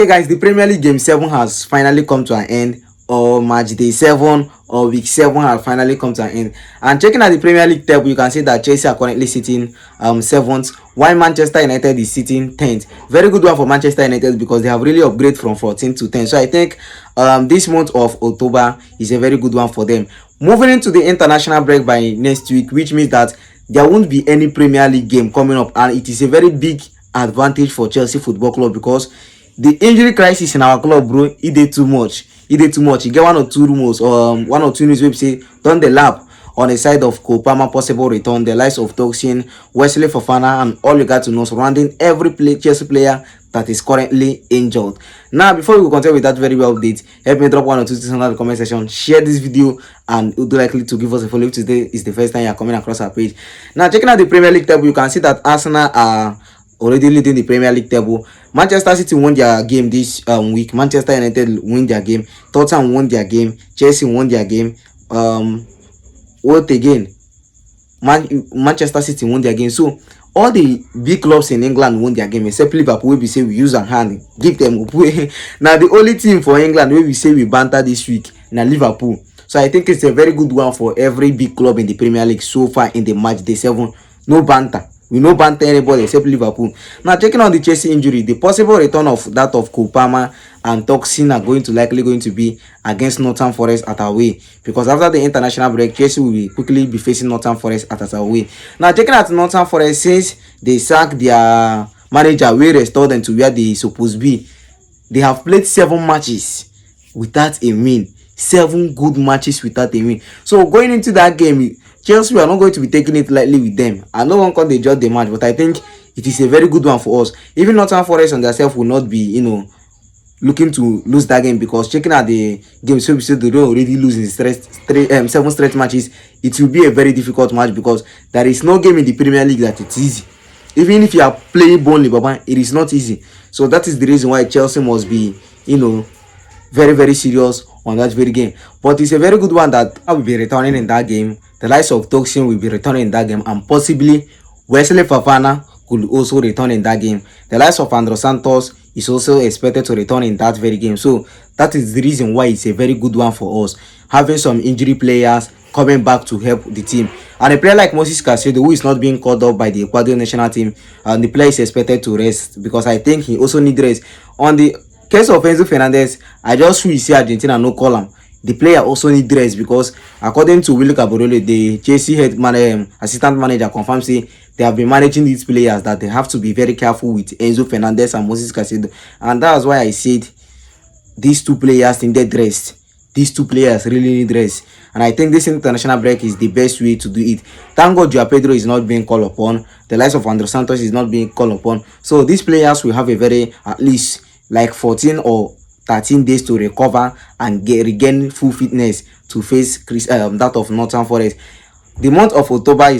Hey guys, the Premier League Game 7 has finally come to an end, or match day 7 or week 7 has finally come to an end. And checking at the Premier League table, you can see that Chelsea are currently sitting 7th, while Manchester United is sitting 10th. Very good one for Manchester United because they have really upgraded from 14 to 10. So I think this month of October is a very good one for them. Moving into the international break by next week, which means that there won't be any Premier League game coming up, and it is a very big advantage for Chelsea Football Club because the injury crisis in our club, bro, it did too much. It did too much. You get one or two rumors, one or two news where say done the lap on the side of Kopama possible return, the likes of Tosin, Wesley Fofana, and all you got to know surrounding every Chelsea player that is currently injured. Now, before we continue with that very well update, help me drop one or two things in the comment section, share this video, and you'll do likely to give us a follow if today is the first time you're coming across our page. Now, checking out the Premier League table, you can see that Arsenal are already leading the Premier League table. Manchester City won their game this week. Manchester United won their game. Tottenham won their game. Chelsea won their game. What again? Manchester City won their game. So all the big clubs in England won their game except Liverpool. We say we use a hand, give them up. Now the only team for England where we say we banter this week now Liverpool. So I think it's a very good one for every big club in the Premier League so far in the match day 7. No banter. We no banter anybody except Liverpool. Now, checking on the Chelsea injury, the possible return of that of Kopama and Tosin are likely going to be against Northern Forest at away, because after the international break, Chelsea will quickly be facing Northern Forest at away. Now, checking at Northern Forest, since they sacked their manager, we restored them to where they supposed to be. They have played 7 matches without a win. 7 good matches without a win. So going into that game, Chelsea are not going to be taking it lightly with them. I no one can they judge the match, but I think it is a very good one for us. Even Northern Forest on themselves will not be, looking to lose that game, because checking at the game, so we say they don't already lose in 7 straight matches. It will be a very difficult match because there is no game in the Premier League that it's easy. Even if you are playing Burnley, Baba, it is not easy. So that is the reason why Chelsea must be, very, very serious on that very game. But it's a very good one that I will be returning in that game. The likes of Tosin will be returning in that game, and possibly Wesley Fofana could also return in that game. The likes of Andros Santos is also expected to return in that very game. So that is the reason why it's a very good one for us, having some injury players coming back to help the team. And a player like Moses Caicedo, who is not being called up by the Ecuador national team, and the player is expected to rest because I think he also needs rest. On the case of Enzo Fernandez, I just wish see Argentina no call him. The player also need rest because according to Willy Caborole, the Chelsea assistant manager confirms say they have been managing these players that they have to be very careful with Enzo Fernandez and Moses Caicedo. And that's why I said these 2 players needed rest. These 2 players really need rest. And I think this international break is the best way to do it. Thank God Joao Pedro is not being called upon. The likes of Andros Santos is not being called upon. So these players will have a very, at least like 14 or 13 days to recover and regain full fitness to face that of Northern Forest. The month of October is